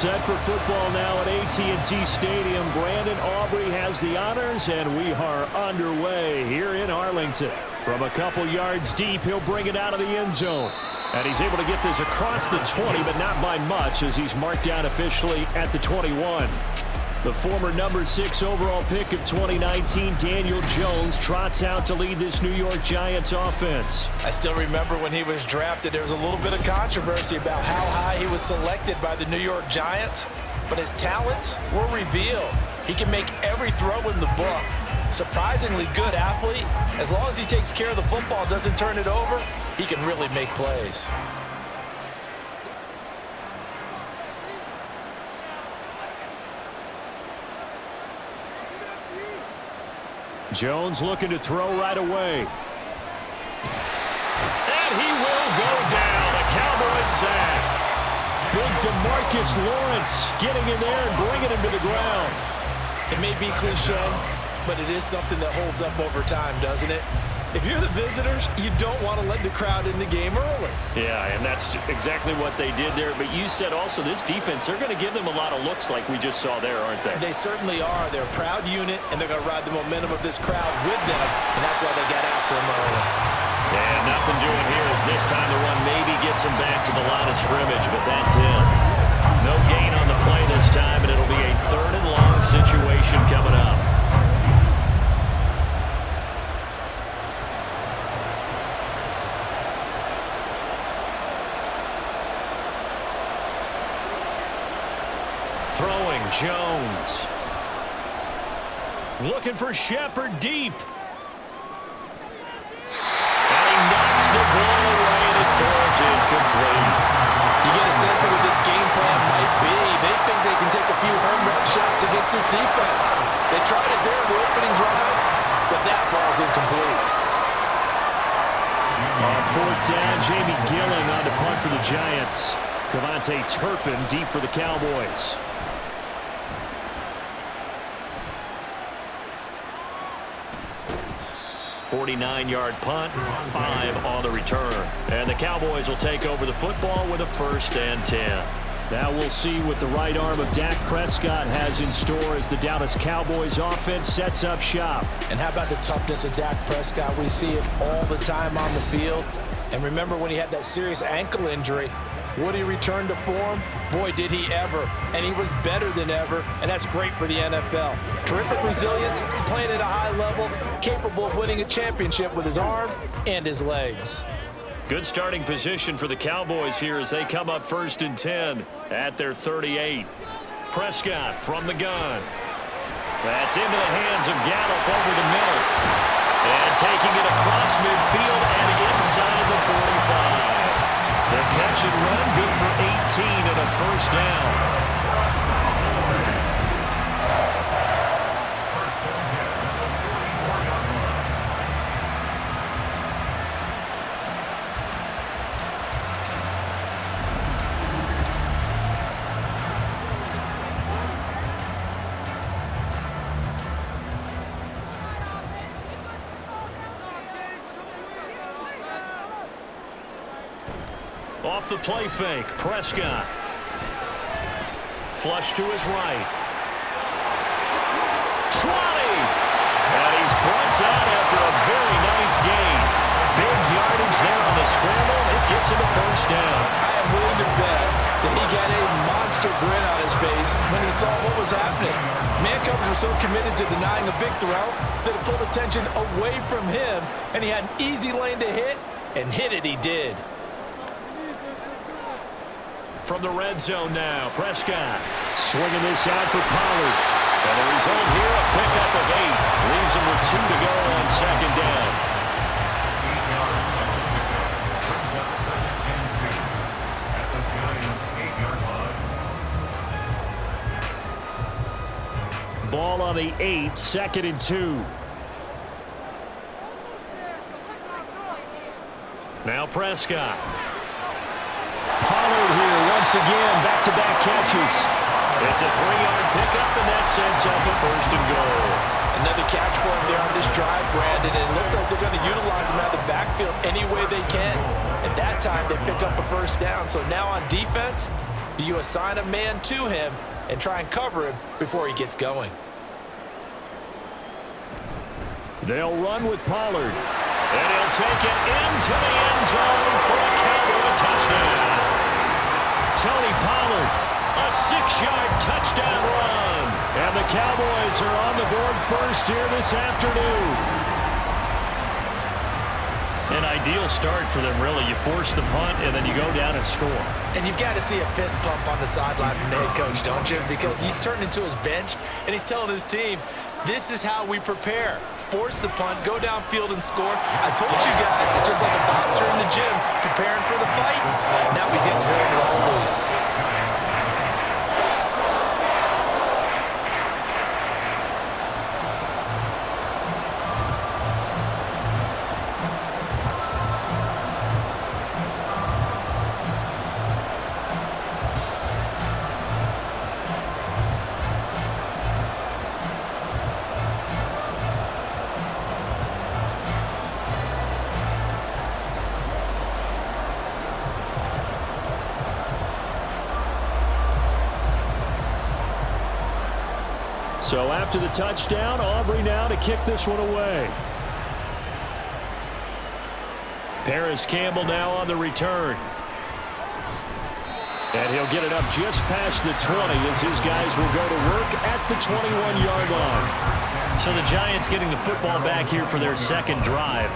set for football now at AT&T Stadium. Brandon Aubrey has the honors, and we are underway here in Arlington. From a couple yards deep, he'll bring it out of the end zone. And he's able to get this across the 20, but not by much, as he's marked down officially at the 21. The former number 6 overall pick of 2019, Daniel Jones, trots out to lead this New York Giants offense. I still remember when he was drafted, there was a little bit of controversy about how high he was selected by the New York Giants, but his talents were revealed. He can make every throw in the book. Surprisingly good athlete. As long as he takes care of the football, doesn't turn it over, he can really make plays. Jones looking to throw right away. And he will go down. A Cowboys sack. Big DeMarcus Lawrence getting in there and bringing him to the ground. It may be cliche, but it is something that holds up over time, doesn't it? If you're the visitors, you don't want to let the crowd in the game early. Yeah, and that's exactly what they did there. But you said also this defense, they're going to give them a lot of looks like we just saw there, aren't they? They certainly are. They're a proud unit, and they're going to ride the momentum of this crowd with them, and that's why they got after him early. And nothing doing here as this time the run maybe gets him back to the line of scrimmage, but that's it. No gain on the play this time, and it'll be a 3rd and long situation coming up. Throwing, Jones. Looking for Shepard deep. And he knocks the ball away and it falls incomplete. You get a sense of what this game plan might be. They think they can take a few home run shots against this defense. They tried it there in the opening drive, but that ball's incomplete. On 4th down, Jamie Gillen on to punt for the Giants. Cavante Turpin deep for the Cowboys. 49-yard punt, 5 on the return. And the Cowboys will take over the football with a 1st and 10. Now we'll see what the right arm of Dak Prescott has in store as the Dallas Cowboys offense sets up shop. And how about the toughness of Dak Prescott? We see it all the time on the field. And remember when he had that serious ankle injury, would he return to form? Boy, did he ever. And he was better than ever, and that's great for the NFL. Terrific resilience, playing at a high level, capable of winning a championship with his arm and his legs. Good starting position for the Cowboys here as they come up 1st and 10 at their 38. Prescott from the gun. That's into the hands of Gallup over the middle. And taking it across midfield and inside the 45. The catch and run, good for 18 and a 1st down. Off the play fake, Prescott. Flush to his right. 20! And he's brought down after a very nice gain. Big yardage there on the scramble. It gets him a 1st down. I am willing to bet that he got a monster grin on his face when he saw what was happening. Man-covers were so committed to denying a big throw that it pulled attention away from him, and he had an easy lane to hit, and hit it he did. From the red zone now, Prescott swinging this out for Pollard. And the result here, a pickup of 8. Leaves him with 2 to go on 2nd down. Ball on the 8, 2nd and 2. Now Prescott. Pollard here once again, back-to-back catches. It's a 3-yard pickup, and that sets up a 1st and goal. Another catch for him there on this drive, Brandon, and it looks like they're going to utilize him out of the backfield any way they can. And that time, they pick up a first down. So now on defense, do you assign a man to him and try and cover him before he gets going? They'll run with Pollard. And he'll take it into the end zone for a Cowboy touchdown. Tony Pollard, a 6-yard touchdown run. And the Cowboys are on the board first here this afternoon. An ideal start for them, really. You force the punt, and then you go down and score. And you've got to see a fist pump on the sideline from the head coach, don't you? Because he's turned into his bench, and he's telling his team, this is how we prepare. Force the punt, go downfield and score. I told you guys, it's just like a boxer in the gym preparing for the fight. Now we get to turn it all loose. So after the touchdown, Aubrey now to kick this one away. Paris Campbell now on the return. And he'll get it up just past the 20 as his guys will go to work at the 21-yard line. So the Giants getting the football back here for their second drive.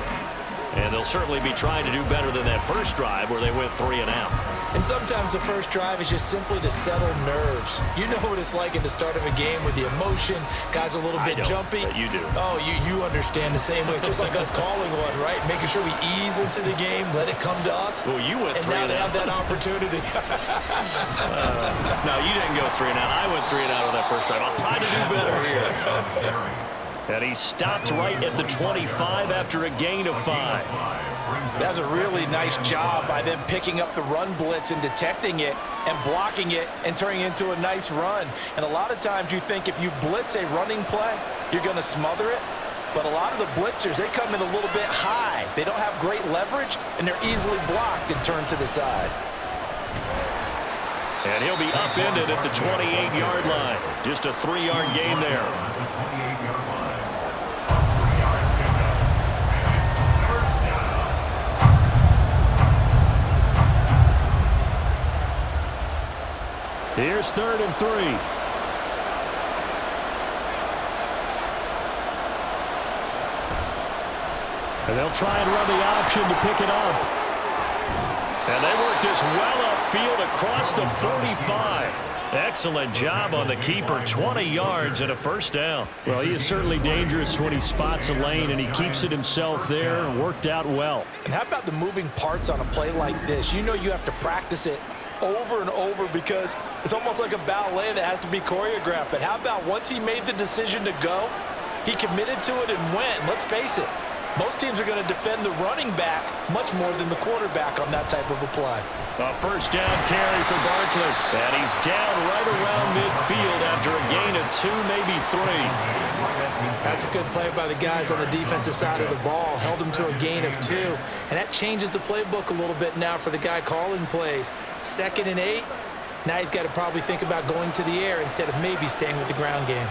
And they'll certainly be trying to do better than that first drive where they went 3 and out. And sometimes the first drive is just simply to settle nerves. You know what it's like at the start of a game with the emotion. Guys a little bit jumpy. But you do. Oh, you understand the same way. It's just like us calling one, right? Making sure we ease into the game, let it come to us. Well, you went 3 and out. And now they have that opportunity. No, you didn't go 3 and out. I went 3 and out on that first drive. I'll try to do better here. And he stopped right at the 25 after a gain of 5. That's a really nice job by them picking up the run blitz and detecting it and blocking it and turning it into a nice run. And a lot of times you think if you blitz a running play, you're going to smother it. But a lot of the blitzers, they come in a little bit high. They don't have great leverage, and they're easily blocked and turned to the side. And he'll be upended at the 28-yard line. Just a 3-yard gain there. Here's 3rd and 3. And they'll try and run the option to pick it up. And they work this well upfield across the 45. Excellent job on the keeper. 20 yards and a first down. Well, he is certainly dangerous when he spots a lane, and he keeps it himself there and worked out well. And how about the moving parts on a play like this? You know you have to practice it over and over because it's almost like a ballet that has to be choreographed. But how about once he made the decision to go, he committed to it and went. And let's face it, most teams are going to defend the running back much more than the quarterback on that type of a play. A first down carry for Barkley. And he's down right around midfield after a gain of 2, maybe 3. That's a good play by the guys on the defensive side of the ball. Held him to a gain of 2. And that changes the playbook a little bit now for the guy calling plays. 2nd and 8. Now he's got to probably think about going to the air instead of maybe staying with the ground game.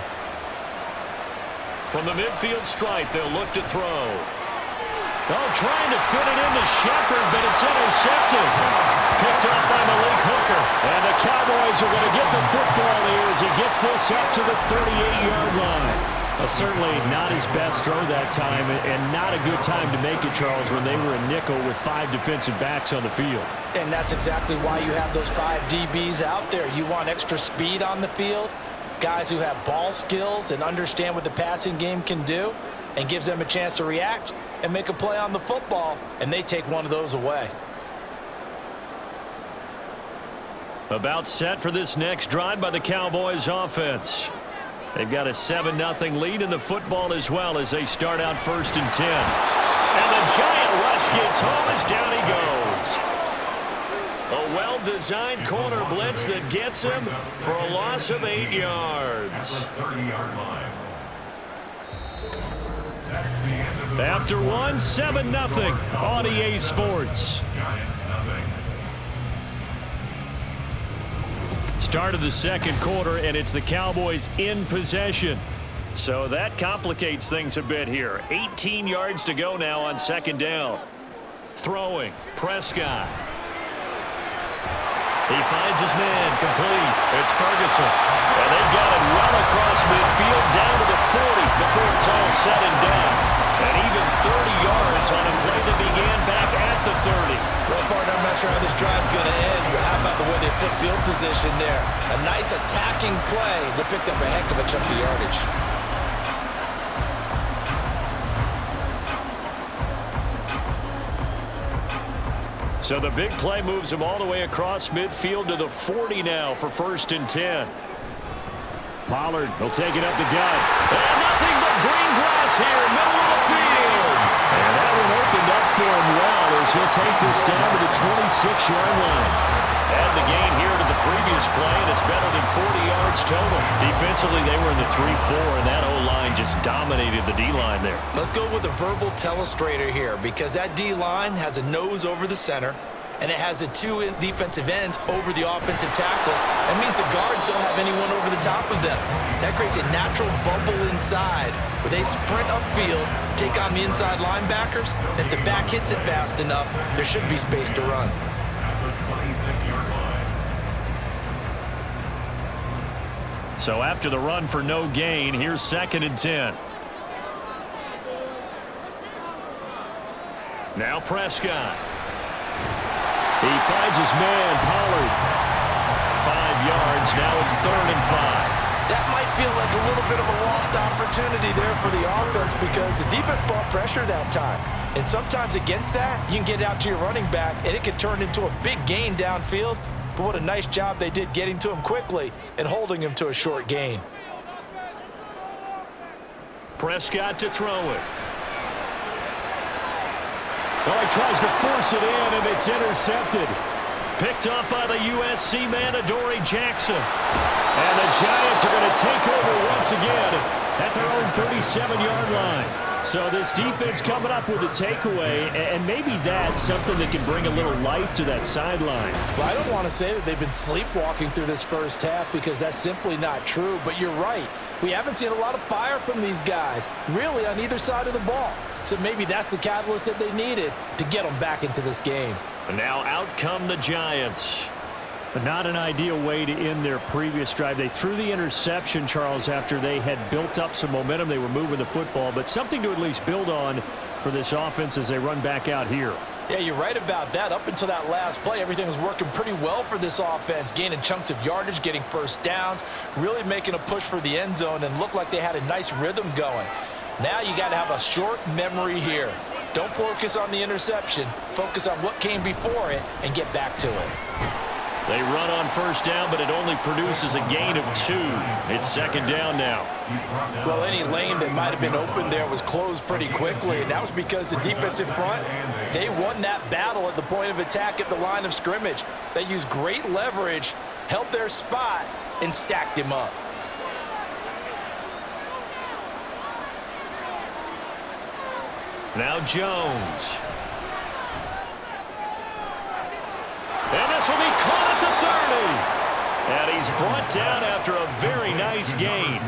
From the midfield stripe, they'll look to throw. Oh, trying to fit it into Shepard, but it's intercepted. Picked up by Malik Hooker. And the Cowboys are going to get the football here as he gets this up to the 38-yard line. Certainly not his best throw that time, and not a good time to make it, Charles, when they were a nickel with 5 defensive backs on the field. And that's exactly why you have those 5 DBs out there. You want extra speed on the field, guys who have ball skills and understand what the passing game can do, and gives them a chance to react and make a play on the football, and they take one of those away. About set for this next drive by the Cowboys offense. They've got a 7-0 lead in the football as well as they start out 1st and 10. And the giant rush gets home as down he goes. A well-designed corner blitz that gets him for a loss of 8 yards. After one, 7-0 on EA Sports. Start of the second quarter, and it's the Cowboys in possession. So that complicates things a bit here. 18 yards to go now on second down. Throwing, Prescott. He finds his man, complete. It's Ferguson. And they got it well across midfield, down to the 40 before it's all said and done. And even 30 yards on a play that began back at the 30. Well, partner, I'm not sure how this drive's going to end, but how about the way they flip field position there? A nice attacking play that picked up a heck of a chunk of yardage. So the big play moves him all the way across midfield to the 40 now for 1st and 10. Pollard will take it up the gut. And nothing but green grass here, middle of the field. And that one opened up for him well as he'll take this down to the 26-yard line. Add the gain here to the previous play, and it's better than 40 yards total. Defensively, they were in the 3-4, and that O-line just dominated the D-line there. Let's go with a verbal telestrator here, because that D-line has a nose over the center, and it has the two defensive ends over the offensive tackles. That means the guards don't have anyone over the top of them. That creates a natural bubble inside where they sprint upfield, take on the inside linebackers, and if the back hits it fast enough, there should be space to run. So after the run for no gain, here's 2nd and 10. Now Prescott. He finds his man, Pollard. 5 yards. Now it's 3rd and 5. That might feel like a little bit of a lost opportunity there for the offense because the defense brought pressure that time. And sometimes against that, you can get out to your running back, and it can turn into a big gain downfield. But what a nice job they did getting to him quickly and holding him to a short gain. Prescott to throw it. Well, he tries to force it in, and it's intercepted. Picked up by the USC man, Adoree Jackson. And the Giants are going to take over once again at their own 37-yard line. So this defense coming up with a takeaway, and maybe that's something that can bring a little life to that sideline. Well, I don't want to say that they've been sleepwalking through this first half because that's simply not true, but you're right. We haven't seen a lot of fire from these guys, really on either side of the ball. So maybe that's the catalyst that they needed to get them back into this game. And now out come the Giants. But not an ideal way to end their previous drive. They threw the interception, Charles, after they had built up some momentum. They were moving the football, but something to at least build on for this offense as they run back out here. Yeah, you're right about that. Up until that last play, everything was working pretty well for this offense, gaining chunks of yardage, getting first downs, really making a push for the end zone, and looked like they had a nice rhythm going. Now you got to have a short memory here. Don't focus on the interception. Focus on what came before it and get back to it. They run on first down, but it only produces a gain of 2. It's 2nd down now. Well, any lane that might have been open there was closed pretty quickly, and that was because the defensive front, they won that battle at the point of attack at the line of scrimmage. They used great leverage, held their spot, and stacked him up. Now Jones. And this will be caught at the 30. And he's brought down after a very nice gain.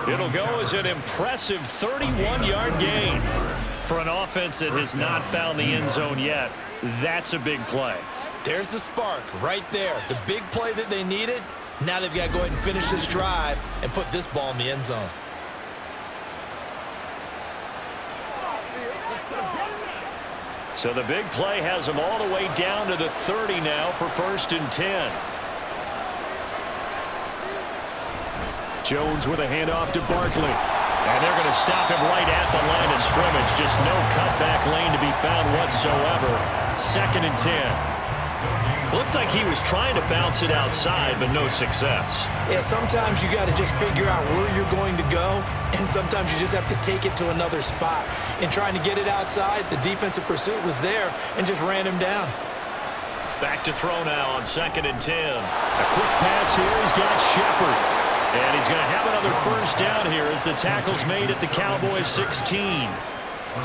It'll go as an impressive 31-yard gain. For an offense that has not found the end zone yet, that's a big play. There's the spark right there. The big play that they needed. Now they've got to go ahead and finish this drive and put this ball in the end zone. So the big play has them all the way down to the 30 now for 1st and 10. Jones with a handoff to Barkley. And they're going to stop him right at the line of scrimmage. Just no cutback lane to be found whatsoever. 2nd and 10. Looked like he was trying to bounce it outside, but no success. Yeah, sometimes you got to just figure out where you're going to go, and sometimes you just have to take it to another spot. In trying to get it outside, the defensive pursuit was there and just ran him down. Back to throw now on 2nd and 10. A quick pass here. He's got Shepard. And he's going to have another first down here as the tackle's made at the Cowboys 16.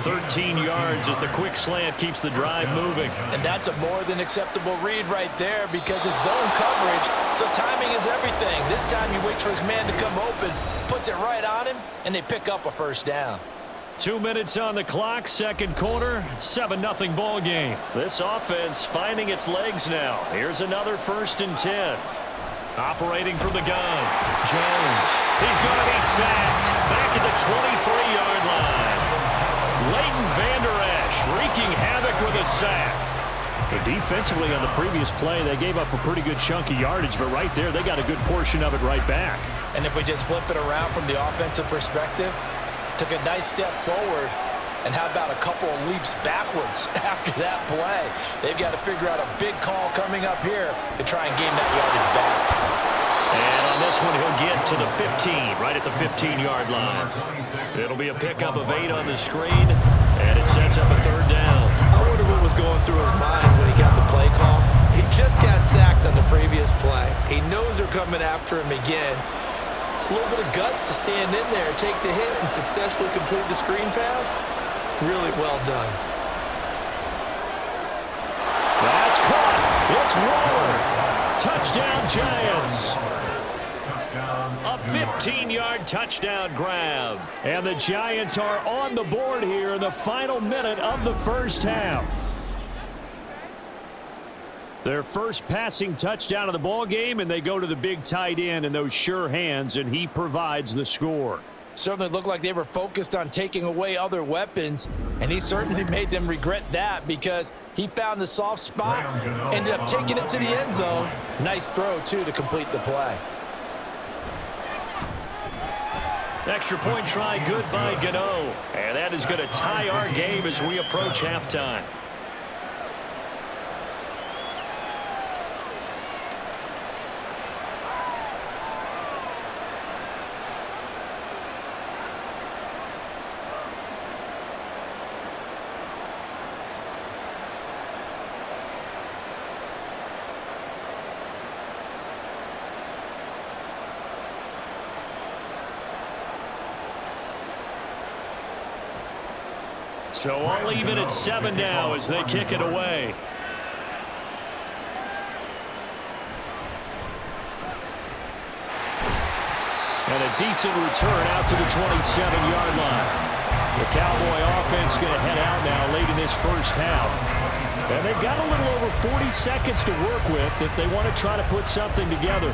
13 yards as the quick slant keeps the drive moving. And that's a more than acceptable read right there because it's zone coverage, so timing is everything. This time he waits for his man to come open, puts it right on him, and they pick up a first down. 2 minutes on the clock, second quarter, 7-0 ball game. This offense finding its legs now. Here's another 1st and 10. Operating from the gun. Jones. He's going to be sacked. Back at the 23-yard line. Leighton Vander Esch wreaking havoc with a sack. But defensively on the previous play, they gave up a pretty good chunk of yardage, but right there, they got a good portion of it right back. And if we just flip it around from the offensive perspective, took a nice step forward, and how about a couple of leaps backwards after that play? They've got to figure out a big call coming up here to try and gain that yardage back. And on this one, he'll get to the 15, right at the 15-yard line. It'll be a pickup of 8 on the screen, and it sets up a 3rd down. I wonder what was going through his mind when he got the play call. He just got sacked on the previous play. He knows they're coming after him again. A little bit of guts to stand in there, take the hit, and successfully complete the screen pass. Really well done. That's caught. It's Waller. Touchdown, Giants. A 15-yard touchdown grab. And the Giants are on the board here in the final minute of the first half. Their first passing touchdown of the ball game, and they go to the big tight end in those sure hands, and he provides the score. Certainly looked like they were focused on taking away other weapons, and he certainly made them regret that because he found the soft spot, ended up taking it to the end zone. Nice throw, too, to complete the play. Extra point try good by Gano. And that is going to tie our game as we approach halftime. So I'll leave it at 7 now as they kick it away. And a decent return out to the 27-yard line. The Cowboy offense going to head out now late in this first half. And they've got a little over 40 seconds to work with if they want to try to put something together.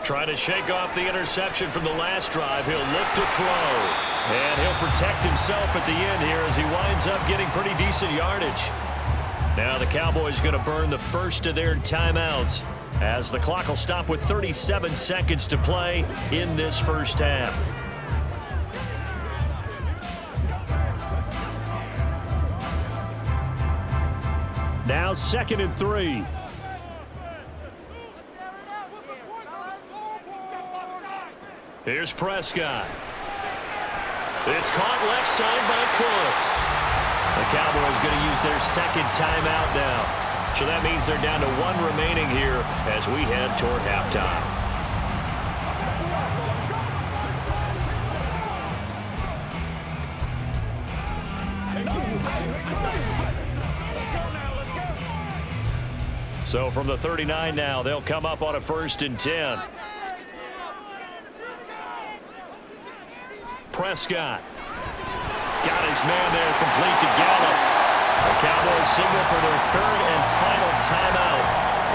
Trying to shake off the interception from the last drive. He'll look to throw. And he'll protect himself at the end here as he winds up getting pretty decent yardage. Now the Cowboys going to burn the first of their timeouts as the clock will stop with 37 seconds to play in this first half. Now 2nd and 3. Here's Prescott. It's caught left side by Cooks. The Cowboys going to use their second timeout now. So that means they're down to 1 remaining here as we head toward halftime. So from the 39 now, they'll come up on a 1st and 10. Prescott got his man there complete to Gallup. The Cowboys signal for their 3rd and final timeout.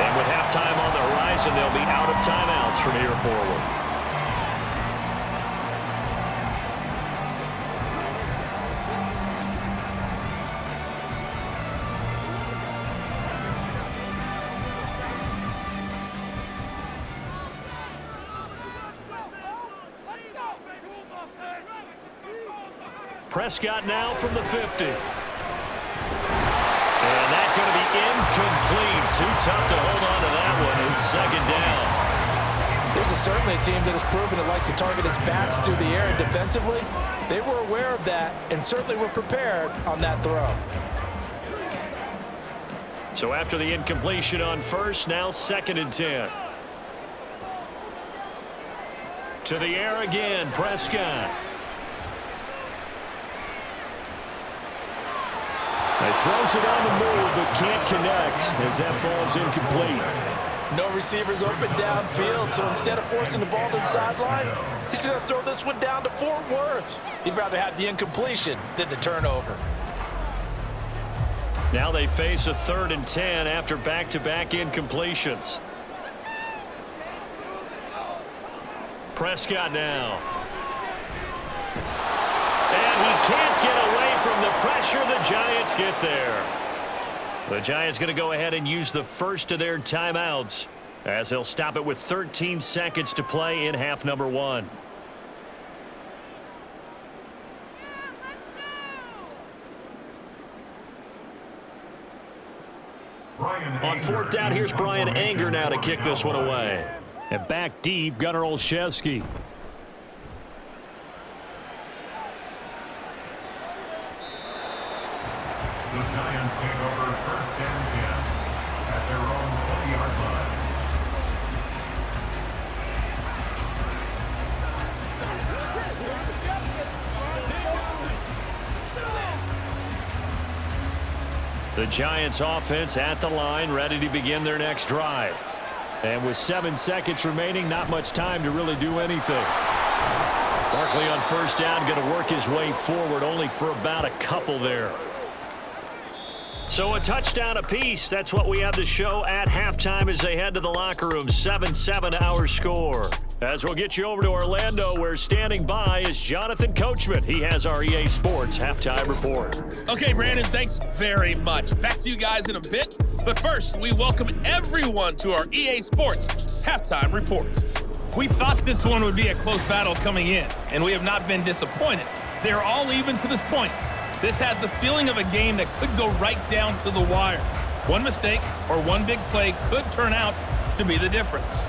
And with halftime on the horizon, they'll be out of timeouts from here forward. Prescott now from the 50. And that's going to be tough to hold on to that one. It's second down. This is certainly a team that has proven it likes to target its backs through the air, and defensively, they were aware of that and certainly were prepared on that throw. So after the incompletion on first, now 2nd and 10. To the air again, Prescott. He throws it on the move, but can't connect as that falls incomplete. No receivers open downfield, so instead of forcing the ball to the sideline, he's going to throw this one down to Fort Worth. He'd rather have the incompletion than the turnover. Now they face a 3rd and 10 after back-to-back incompletions. Prescott now. And he can't get away from the pressure. The Giants get there. The Giants going to go ahead and use the first of their timeouts as they'll stop it with 13 seconds to play in half number 1. On 4th down, here's Brian Anger now to kick this one away. And back deep, Gunnar Olszewski. The Giants take over 1st and 10 at their own 20-yard line. The Giants offense at the line, ready to begin their next drive. And with 7 seconds remaining, not much time to really do anything. Barkley on 1st down, going to work his way forward, only for about a couple there. So a touchdown apiece. That's what we have to show at halftime as they head to the locker room. 7-7 our score. As we'll get you over to Orlando, where standing by is Jonathan Coachman. He has our EA Sports halftime report. Okay, Brandon, thanks very much. Back to you guys in a bit. But first, we welcome everyone to our EA Sports halftime report. We thought this one would be a close battle coming in, and we have not been disappointed. They're all even to this point. This has the feeling of a game that could go right down to the wire. One mistake or one big play could turn out to be the difference.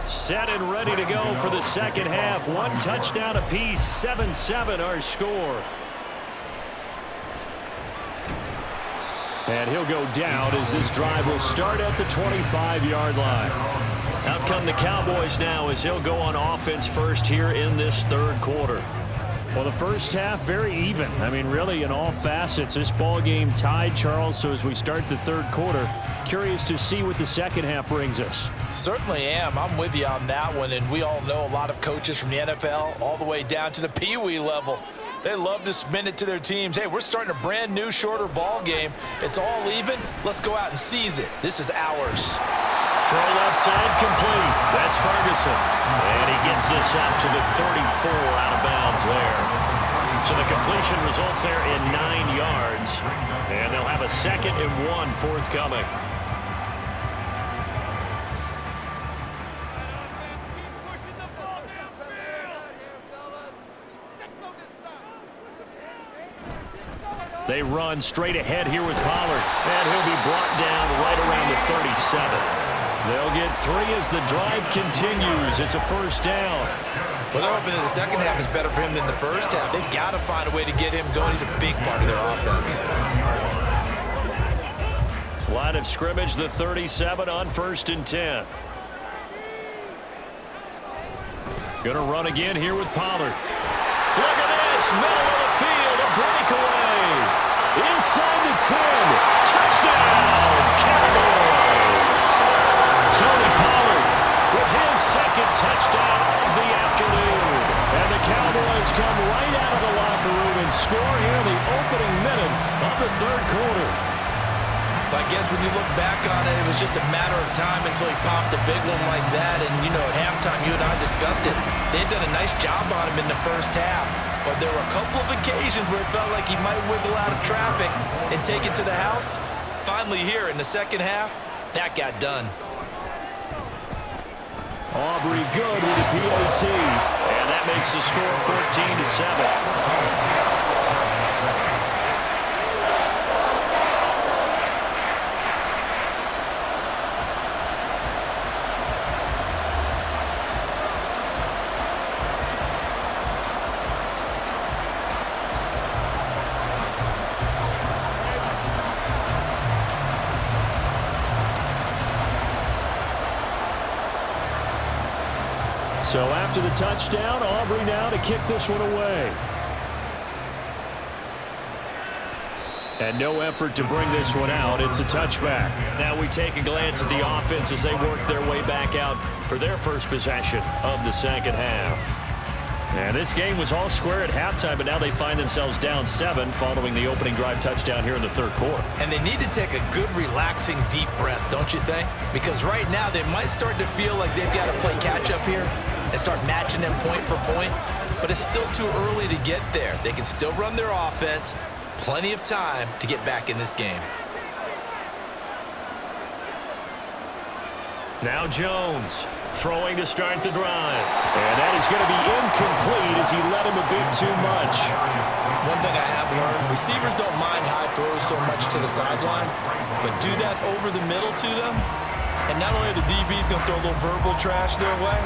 Set and ready to go for the second half. 1 touchdown apiece, 7-7 our score. And he'll go down as this drive will start at the 25-yard line. Out come the Cowboys now as he'll go on offense first here in this 3rd quarter. Well, the first half, very even. I mean, really, in all facets, this ball game tied, Charles. So as we start the 3rd quarter, curious to see what the second half brings us. Certainly am. I'm with you on that one. And we all know a lot of coaches from the NFL all the way down to the Pee-wee level. They love to spin it to their teams. Hey, we're starting a brand new, shorter ball game. It's all even. Let's go out and seize it. This is ours. Throw left side complete. That's Ferguson. And he gets this up to the 34 out of bounds there. So the completion results there in 9 yards. And they'll have a 2nd and 1 forthcoming. They run straight ahead here with Pollard. And he'll be brought down right around the 37. They'll get 3 as the drive continues. It's a 1st down. Well, they're hoping that the second half is better for him than the first half. They've got to find a way to get him going. He's a big part of their offense. Line of scrimmage, the 37 on 1st and 10. Gonna run again here with Pollard. Look at this, middle of the field, a breakaway. Inside the 10. Touchdown, Cowboys. Tony Pollard with his 2nd touchdown of the afternoon. And the Cowboys come right out of the locker room and score here in the opening minute of the 3rd quarter. I guess when you look back on it, it was just a matter of time until he popped a big one like that. And, you know, at halftime, you and I discussed it. They had done a nice job on him in the first half. But there were a couple of occasions where it felt like he might wiggle out of traffic and take it to the house. Finally here in the second half, that got done. Aubrey good with a PAT. And that makes the score 14-7. So after the touchdown, Aubrey now to kick this one away. And no effort to bring this one out. It's a touchback. Now we take a glance at the offense as they work their way back out for their first possession of the second half. And this game was all square at halftime, but now they find themselves down 7 following the opening drive touchdown here in the third quarter. And they need to take a good, relaxing, deep breath, don't you think? Because right now they might start to feel like they've got to play catch-up here and start matching them point for point. But it's still too early to get there. They can still run their offense. Plenty of time to get back in this game. Now Jones throwing to start the drive. And that is going to be incomplete as he led him a bit too much. One thing I have learned, receivers don't mind high throws so much to the sideline, but do that over the middle to them, and not only are the DBs going to throw a little verbal trash their way,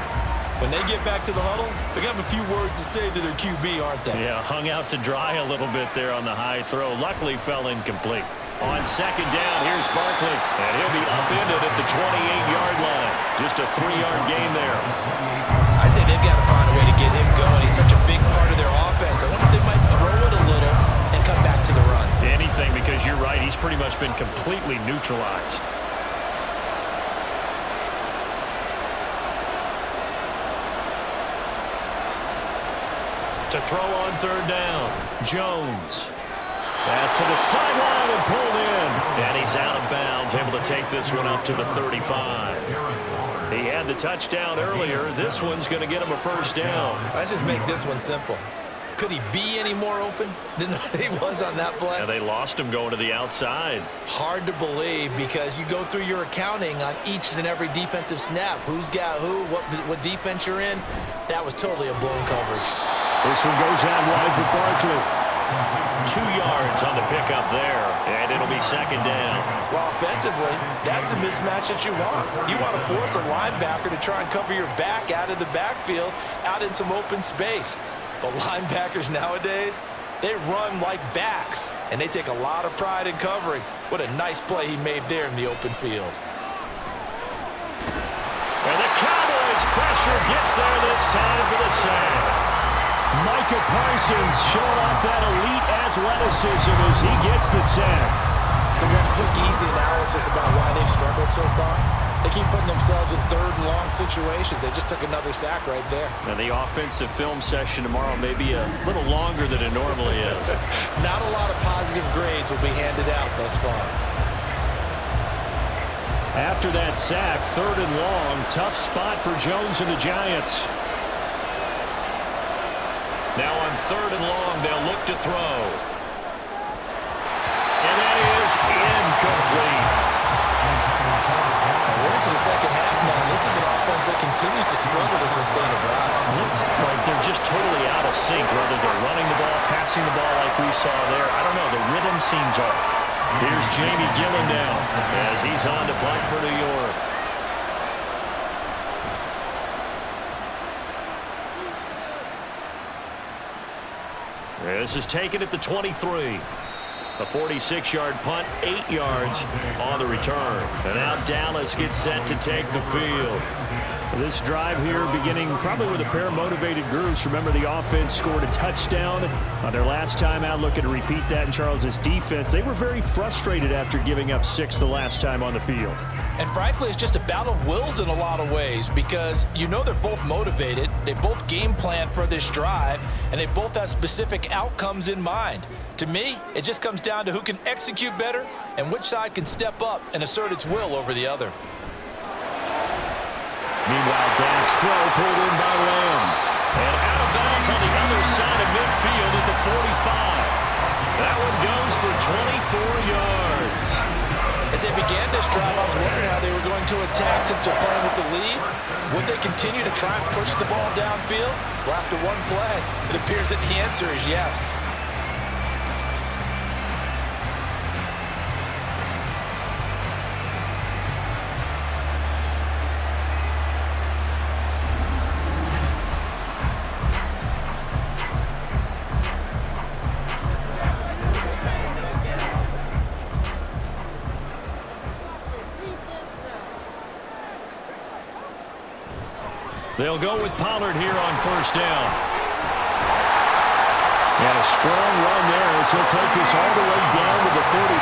when they get back to the huddle, they're going to have a few words to say to their QB, aren't they? Yeah, hung out to dry a little bit there on the high throw. Luckily fell incomplete. On second down, here's Barkley, and he'll be upended at the 28-yard line. Just a 3-yard gain there. I'd say they've got to find a way to get him going. He's such a big part of their offense. I wonder if they might throw it a little and come back to the run. Anything, because you're right, he's pretty much been completely neutralized. To throw on third down, Jones. Pass to the sideline and pulled in. And he's out of bounds, able to take this one up to the 35. He had the touchdown earlier. This one's going to get him a first down. Let's just make this one simple. Could he be any more open than he was on that play? Yeah, they lost him going to the outside. Hard to believe because you go through your accounting on each and every defensive snap. Who's got who, what defense you're in. That was totally a blown coverage. This one goes out wide for Barkley. 2 yards on the pickup there, and it'll be second down. Well, offensively, that's the mismatch that you want. You want to force a linebacker to try and cover your back out of the backfield, out in some open space. But linebackers nowadays, they run like backs, and they take a lot of pride in covering. What a nice play he made there in the open field. And the Cowboys pressure gets there this time for the sack. Micah Parsons showing off that elite athleticism as he gets the sack. So that quick, easy analysis about why they've struggled so far. They keep putting themselves in third and long situations. They just took another sack right there. And the offensive film session tomorrow may be a little longer than it normally is. Not a lot of positive grades will be handed out thus far. After that sack, third and long, tough spot for Jones and the Giants. Now on third and long, they'll look to throw. And that is incomplete. And we're into the second half now. This is an offense that continues to struggle to sustain a drive. Looks like they're just totally out of sync, whether they're running the ball, passing the ball like we saw there. I don't know. The rhythm seems off. Here's Jamie Gillen now as he's on to punt for New York. This is taken at the 23. A 46-yard punt, 8 yards on the return. And now Dallas gets set to take the field. This drive here beginning probably with a pair of motivated groups. Remember, the offense scored a touchdown on their last time out. Looking to repeat that in Charles's defense. They were very frustrated after giving up 6 the last time on the field. And frankly, it's just a battle of wills in a lot of ways because you know they're both motivated. They both game plan for this drive, and they both have specific outcomes in mind. To me, it just comes down to who can execute better and which side can step up and assert its will over the other. Meanwhile, Dak's throw pulled in by Lamb. And out of bounds on the other side of midfield at the 45. That one goes for 24 yards. As they began this drive, I was wondering how they were going to attack since they're playing with the lead. Would they continue to try and push the ball downfield? Well, after one play, it appears that the answer is yes. They'll go with Pollard here on first down. And a strong run there as he'll take this all the way down to the 45.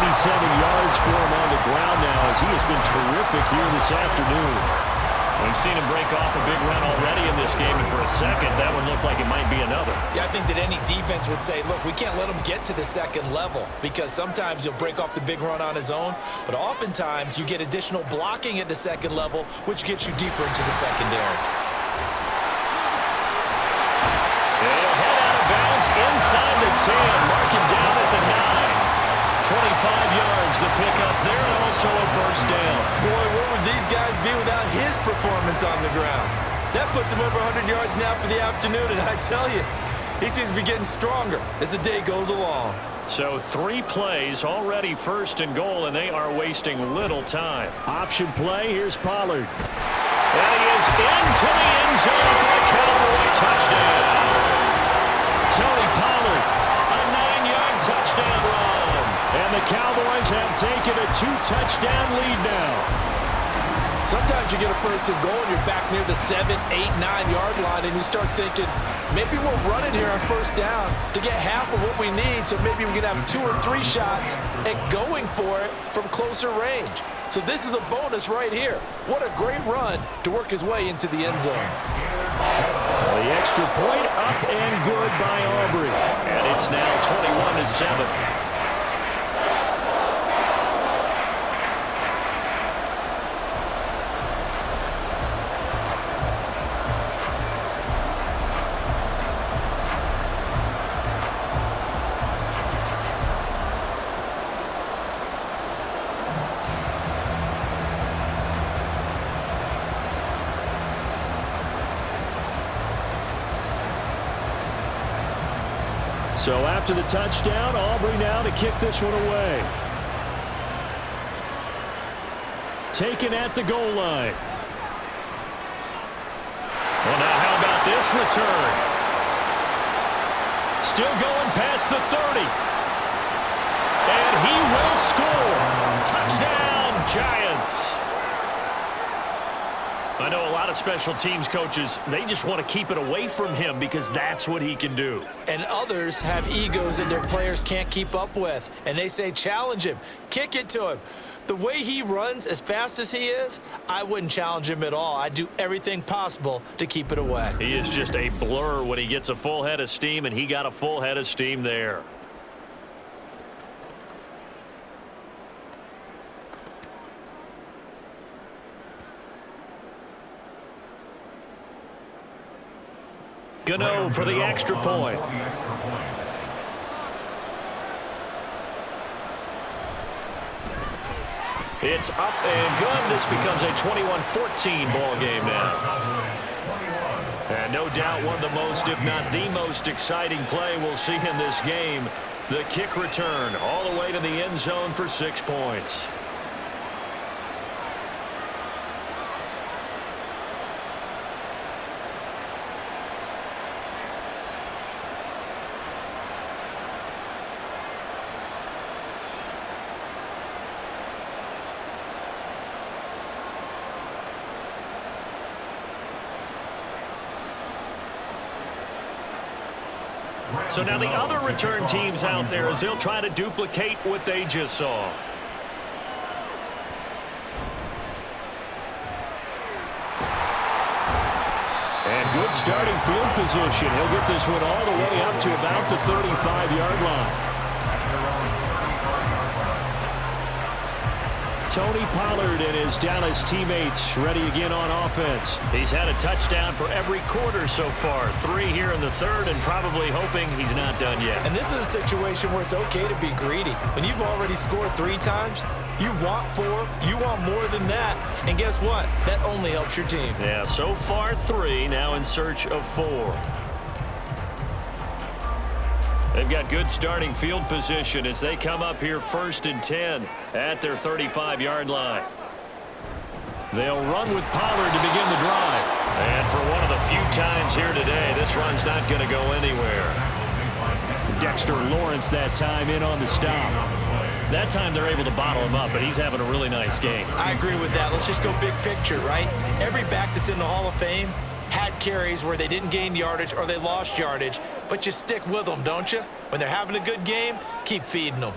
97 yards for him on the ground now as he has been terrific here this afternoon. We've seen him break off a big run already in this game, and for a second, that one looked like it might be another. Yeah, I think that any defense would say, look, we can't let him get to the second level because sometimes he'll break off the big run on his own, but oftentimes you get additional blocking at the second level, which gets you deeper into the secondary. They'll head out of bounds inside the 10, marking down at the 9. 25 yards the pickup there, and also a first down. Boy, where would these guys be without his performance on the ground? That puts him over 100 yards now for the afternoon, and I tell you, he seems to be getting stronger as the day goes along. So 3 plays, already first and goal, and they are wasting little time. Option play, here's Pollard. And he is into the end zone for a Cowboy touchdown. Tony Pollard, a 9-yard touchdown run. And the Cowboys have taken a 2-touchdown lead now. Sometimes you get a first and goal and you're back near the 7, 8, 9-yard line and you start thinking, maybe we'll run it here on first down to get half of what we need so maybe we can have 2 or 3 shots and going for it from closer range. So this is a bonus right here. What a great run to work his way into the end zone. The extra point up and good by Aubrey. And it's now 21-7. So after the touchdown, Aubrey now to kick this one away. Taken at the goal line. Well, now how about this return? Still going past the 30. And he will score. Touchdown, Giants. I know a lot of special teams coaches, they just want to keep it away from him because that's what he can do. And others have egos that their players can't keep up with. And they say, challenge him, kick it to him. The way he runs as fast as he is, I wouldn't challenge him at all. I'd do everything possible to keep it away. He is just a blur when he gets a full head of steam, and he got a full head of steam there. Gano for the extra point. It's up and good. This becomes a 21-14 ball game now. And no doubt one of the most, if not the most exciting play we'll see in this game. The kick return all the way to the end zone for 6 points. So now the other return teams out there as they'll try to duplicate what they just saw. And good starting field position. He'll get this one all the way up to about the 35-yard line. Tony Pollard and his Dallas teammates ready again on offense. He's had a touchdown for every quarter so far. 3 here in the third, and probably hoping he's not done yet. And this is a situation where it's okay to be greedy. When you've already scored 3 times, you want 4, you want more than that. And guess what? That only helps your team. Yeah, so far 3, now in search of 4. They've got good starting field position as they come up here 1st and 10 at their 35-yard line. They'll run with Pollard to begin the drive. And for one of the few times here today, this run's not going to go anywhere. Dexter Lawrence that time in on the stop. That time they're able to bottle him up, but he's having a really nice game. I agree with that. Let's just go big picture, right? Every back that's in the Hall of Fame had carries where they didn't gain yardage or they lost yardage, but you stick with them, don't you? When they're having a good game, keep feeding them.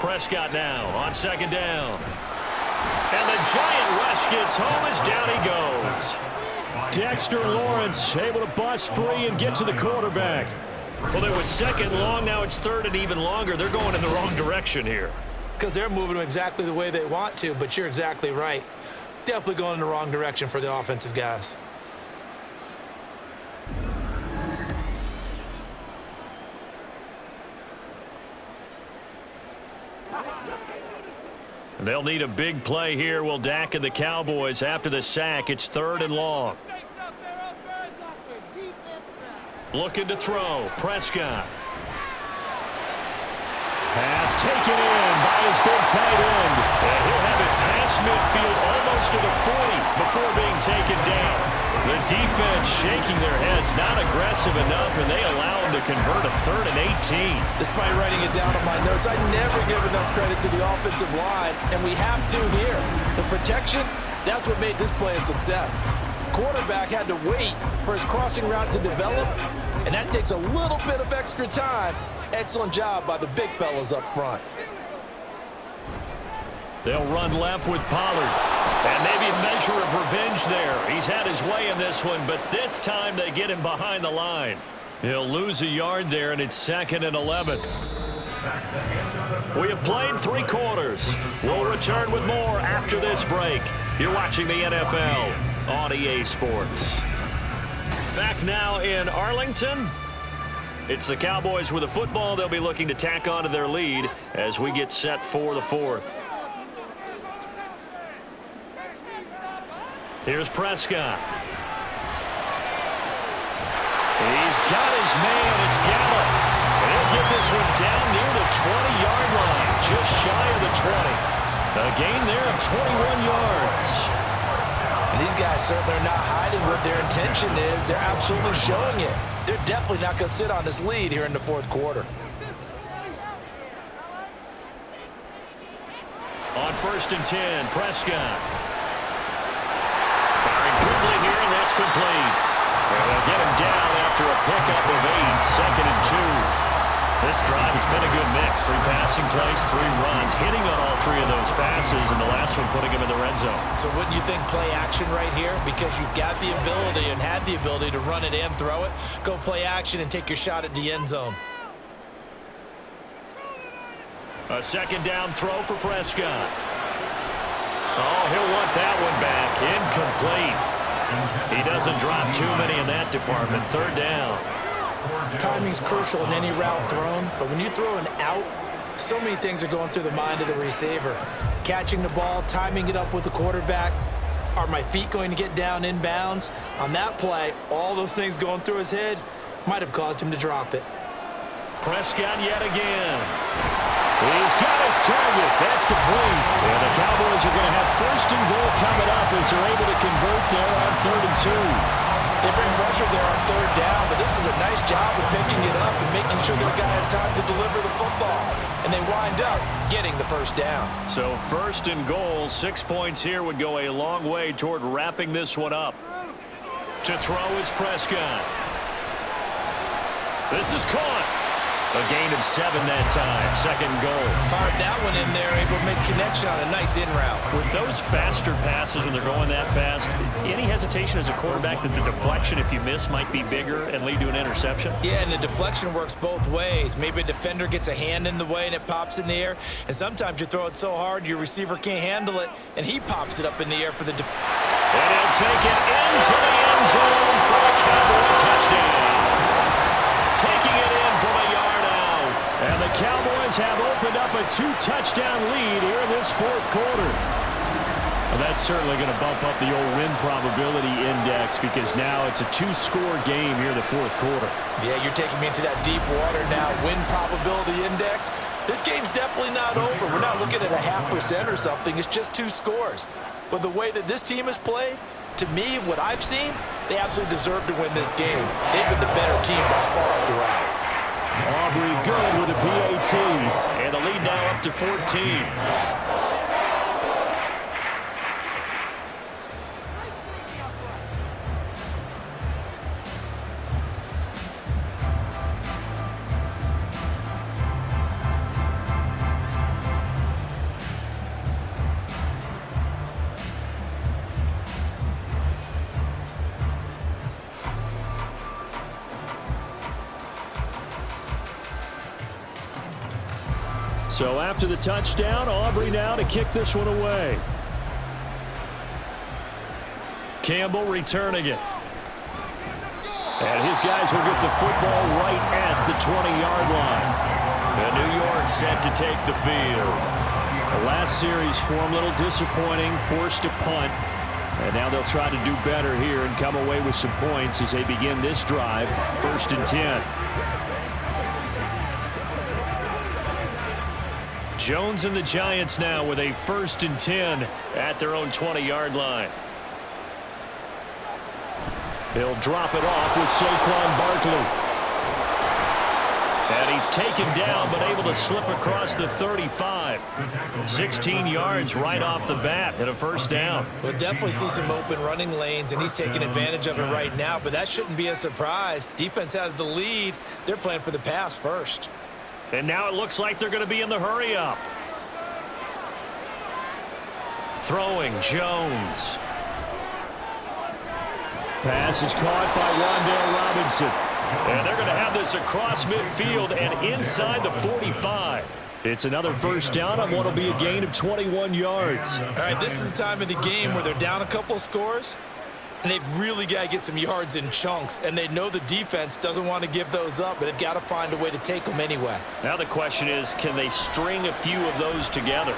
Prescott now on 2nd down. And the giant rush gets home as down he goes. Dexter Lawrence able to bust free and get to the quarterback. Well, it was 2nd long, now it's 3rd and even longer. They're going in the wrong direction here. Because they're moving them exactly the way they want to, but you're exactly right. Definitely going in the wrong direction for the offensive guys. They'll need a big play here. Will Dak and the Cowboys after the sack. It's 3rd and long. Looking to throw. Prescott. Pass taken in by his big tight end. And he'll have it past midfield almost to the 40 before being taken down. The defense shaking their heads, not aggressive enough, and they allow him to convert a 3rd and 18. Despite writing it down on my notes, I never give enough credit to the offensive line, and we have to here. The protection, that's what made this play a success. Quarterback had to wait for his crossing route to develop, and that takes a little bit of extra time. Excellent job by the big fellas up front. They'll run left with Pollard. And maybe a measure of revenge there. He's had his way in this one, but this time they get him behind the line. He'll lose a yard there, and it's 2nd and 11. We have played 3 quarters. We'll return with more after this break. You're watching the NFL on EA Sports. Back now in Arlington. It's the Cowboys with a football. They'll be looking to tack on to their lead as we get set for the 4th. Here's Prescott. He's got his man. It's Gallup. And he'll get this one down near the 20-yard line, just shy of the 20. A gain there of 21 yards. And these guys certainly are not hiding what their intention is. They're absolutely showing it. They're definitely not going to sit on this lead here in the 4th quarter. On 1st and 10, Prescott. Firing quickly here, and that's complete. And they'll get him down after a pickup of 8, 2nd and 2. This drive, it's been a good mix. 3 passing plays, 3 runs, hitting on all 3 of those passes, and the last one putting him in the red zone. So wouldn't you think play action right here? Because you've got the ability and had the ability to run it and throw it. Go play action and take your shot at the end zone. A 2nd down throw for Prescott. Oh, he'll want that one back. Incomplete. He doesn't drop too many in that department. 3rd down. Timing's crucial in any route thrown, but when you throw an out, so many things are going through the mind of the receiver. Catching the ball, timing it up with the quarterback. Are my feet going to get down in bounds? On that play, all those things going through his head might have caused him to drop it. Prescott yet again. He's got his target. That's complete. And the Cowboys are going to have 1st and goal coming up as they're able to convert there on 3rd and 2. They bring pressure there on 3rd down, but this is a nice job of picking it up and making sure their guy has time to deliver the football. And they wind up getting the 1st down. So 1st and goal, 6 points here would go a long way toward wrapping this one up. To throw is Prescott. This is caught. A gain of 7 that time. Second goal. Fired that one in there, able to make connection on a nice in route. With those faster passes when they're going that fast, any hesitation as a quarterback that the deflection, if you miss, might be bigger and lead to an interception? Yeah, and the deflection works both ways. Maybe a defender gets a hand in the way and it pops in the air, and sometimes you throw it so hard your receiver can't handle it, and he pops it up in the air for the defender. And he'll take it into the end zone for a Cowboy touchdown. Taking it in from a yard out. And the Cowboys have opened up a 2-touchdown lead here in this fourth quarter. Well, that's certainly going to bump up the old win probability index because now it's a 2-score game here in the fourth quarter. Yeah, you're taking me into that deep water now. Win probability index. This game's definitely not over. We're not looking at a 0.5% or something. It's just 2 scores. But the way that this team has played, to me, what I've seen, they absolutely deserve to win this game. They've been the better team by far throughout. Aubrey good with a PAT. And the lead now up to 14. So after the touchdown, Aubrey now to kick this one away. Campbell returning it. And his guys will get the football right at the 20-yard line. And New York set to take the field. The last series for him, a little disappointing, forced to punt. And now they'll try to do better here and come away with some points as they begin this drive, 1st and 10. Jones and the Giants now with a 1st and 10 at their own 20-yard line. He'll drop it off with Saquon Barkley. And he's taken down but able to slip across the 35. 16 yards right off the bat and a 1st down. We'll definitely see some open running lanes, and he's taking advantage of it right now, but that shouldn't be a surprise. Defense has the lead. They're playing for the pass first. And now it looks like they're going to be in the hurry-up. Throwing, Jones. Pass is caught by Wan'Dale Robinson. And they're going to have this across midfield and inside the 45. It's another 1st down on what will be a gain of 21 yards. All right, this is the time of the game where they're down a couple of scores, and they've really got to get some yards in chunks, and they know the defense doesn't want to give those up, but they've got to find a way to take them anyway. Now the question is, can they string a few of those together?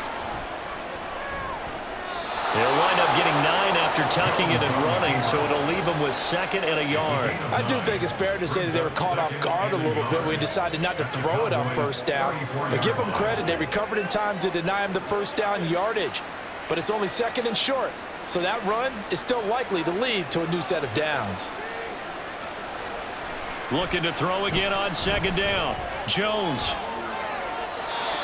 They'll wind up getting 9 after tucking it and running, so it'll leave them with 2nd and a yard. I do think it's fair to say that they were caught off guard a little bit when we decided not to throw it on 1st down. But give them credit, they recovered in time to deny him the 1st down yardage. But it's only 2nd and short. So that run is still likely to lead to a new set of downs. Looking to throw again on 2nd down. Jones.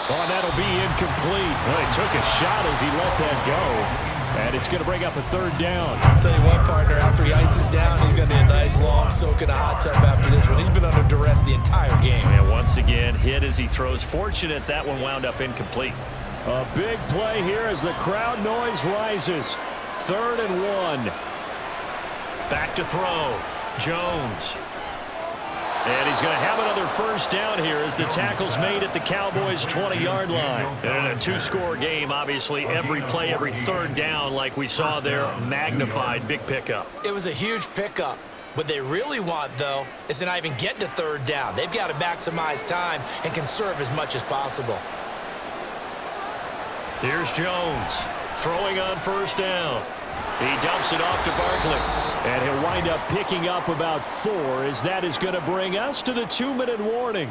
Oh, that'll be incomplete. Well, he took a shot as he let that go. And it's going to bring up a 3rd down. I'll tell you what, partner, after he ices down, he's going to be a nice long soak in a hot tub after this one. He's been under duress the entire game. And once again, hit as he throws. Fortunate that one wound up incomplete. A big play here as the crowd noise rises. 3rd and 1. Back to throw. Jones. And he's going to have another 1st down here as the tackle's made at the Cowboys' 20-yard line. And in a 2-score game, obviously, every play, every 3rd down, like we saw there, magnified. Big pickup. It was a huge pickup. What they really want, though, is to not even get to 3rd down. They've got to maximize time and conserve as much as possible. Here's Jones throwing on 1st down. He dumps it off to Barkley. And he'll wind up picking up about 4 as that is going to bring us to the 2-minute warning.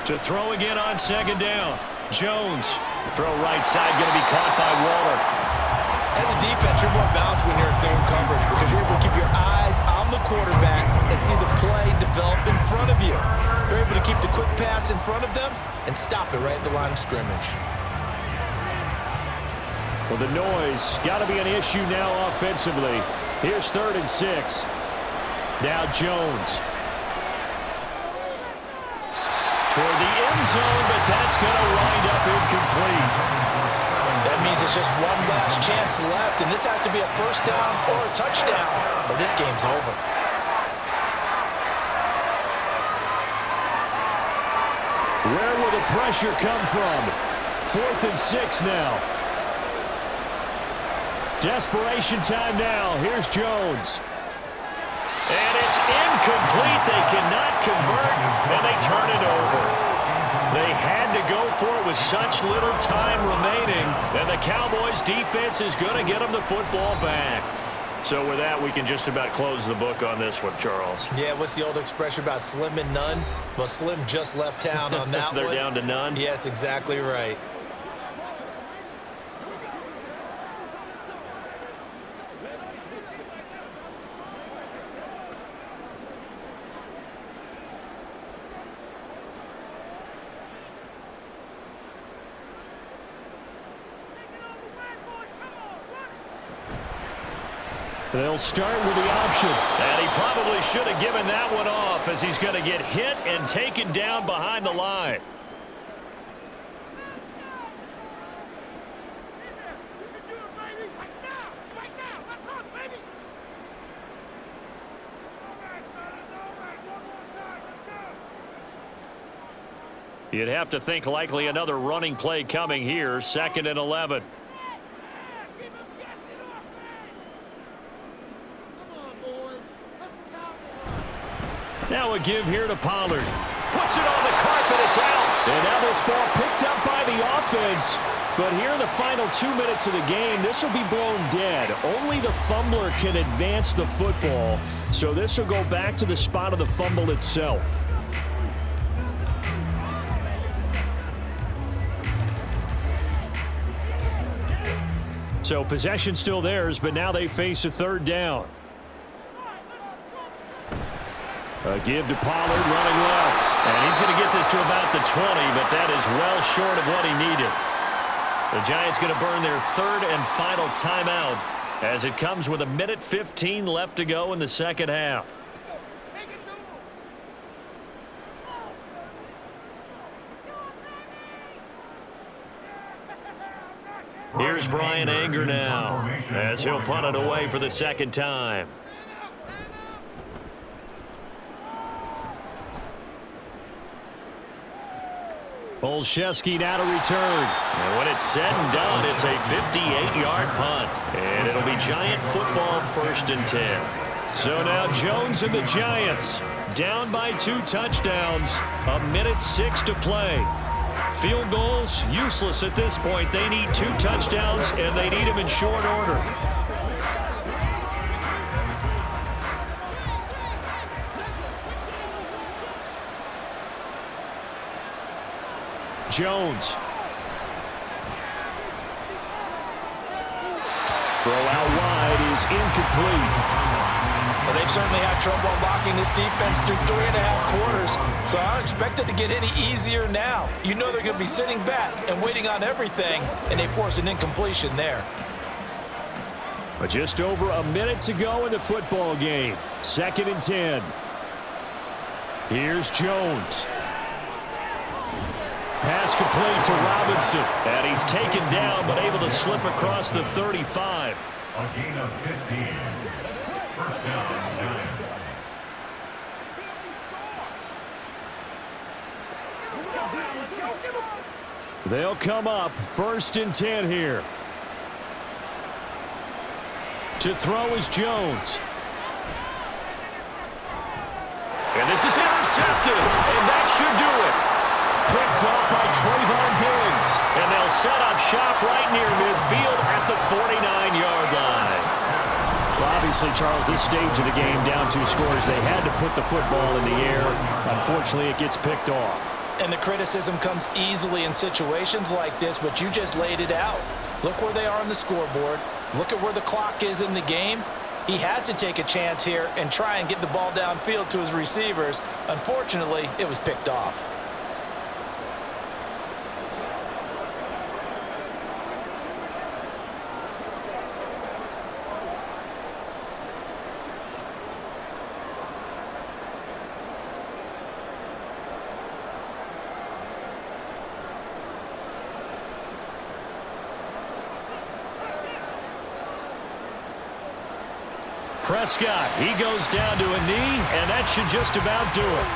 To throw again on 2nd down. Jones. Throw right side, going to be caught by Waller. As a defense, you're more balanced when you're in zone coverage because you're able to keep your eyes on the quarterback and see the play develop in front of you. You're able to keep the quick pass in front of them and stop it right at the line of scrimmage. Well, the noise got to be an issue now offensively. Here's 3rd and 6. Now Jones. Toward the end zone, but that's going to wind up incomplete. That means it's just one last chance left, and this has to be a first down or a touchdown, or this game's over. Where will the pressure come from? 4th and 6 now. Desperation time now. Here's Jones. And it's incomplete. They cannot convert, and they turn it over. They had to go for it with such little time remaining, and the Cowboys' defense is going to get them the football back. So with that, we can just about close the book on this one, Charles. Yeah, what's the old expression about slim and none? Well, Slim just left town on that They're one. down to none? Yes, exactly right. They'll start with the option. And he probably should have given that one off as he's going to get hit and taken down behind the line. You'd have to think likely another running play coming here, 2nd and 11. Now a give here to Pollard. Puts it on the carpet. It's out. And now this ball picked up by the offense. But here in the final 2 minutes of the game, this will be blown dead. Only the fumbler can advance the football. So this will go back to the spot of the fumble itself. So possession still theirs, but now they face a 3rd down. A give to Pollard running left. And he's going to get this to about the 20, but that is well short of what he needed. The Giants going to burn their 3rd and final timeout as it comes with 1:15 left to go in the 2nd half. Here's Brian Anger now as he'll punt it away for the 2nd time. Olszewski now to return. And when it's said and done, it's a 58-yard punt. And it'll be Giant football 1st and 10. So now Jones and the Giants down by 2 touchdowns. 1:06 to play. Field goals useless at this point. They need 2 touchdowns, and they need them in short order. Jones. Throw out wide is incomplete. Well, they've certainly had trouble unlocking this defense through 3.5 quarters, so I don't expect it to get any easier now. You know they're going to be sitting back and waiting on everything, and they force an incompletion there. But just over a minute to go in the football game. 2nd and 10. Here's Jones. Pass complete to Robinson. And he's taken down, but able to slip across the 35. A gain of 15. First down, Giants. They'll come up 1st and 10 here. To throw is Jones. And this is intercepted, and that should do it. Picked up by Trayvon Diggs. And they'll set up shop right near midfield at the 49-yard line. Well, obviously, Charles, this stage of the game, down 2 scores, they had to put the football in the air. Unfortunately, it gets picked off. And the criticism comes easily in situations like this, but you just laid it out. Look where they are on the scoreboard. Look at where the clock is in the game. He has to take a chance here and try and get the ball downfield to his receivers. Unfortunately, it was picked off. Prescott, he goes down to a knee, and that should just about do it.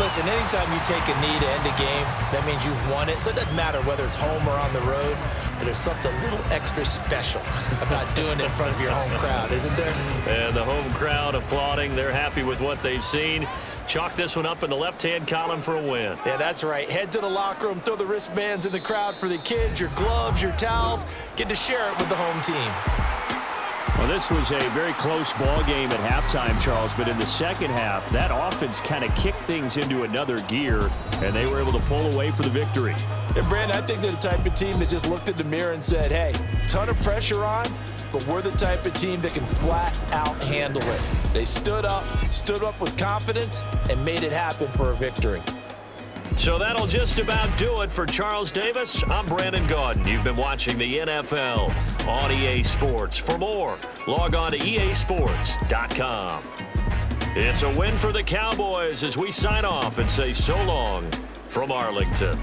Listen, anytime you take a knee to end a game, that means you've won it. So it doesn't matter whether it's home or on the road, but there's something a little extra special about doing it in front of your home crowd, isn't there? And the home crowd applauding. They're happy with what they've seen. Chalk this one up in the left-hand column for a win. Yeah, that's right. Head to the locker room, throw the wristbands in the crowd for the kids, your gloves, your towels. Get to share it with the home team. Well, this was a very close ball game at halftime, Charles, but in the second half, that offense kind of kicked things into another gear, and they were able to pull away for the victory. And, Brandon, I think they're the type of team that just looked in the mirror and said, hey, ton of pressure on, but we're the type of team that can flat out handle it. They stood up with confidence, and made it happen for a victory. So that'll just about do it for Charles Davis. I'm Brandon Gaudin. You've been watching the NFL on EA Sports. For more, log on to easports.com. It's a win for the Cowboys as we sign off and say so long from Arlington.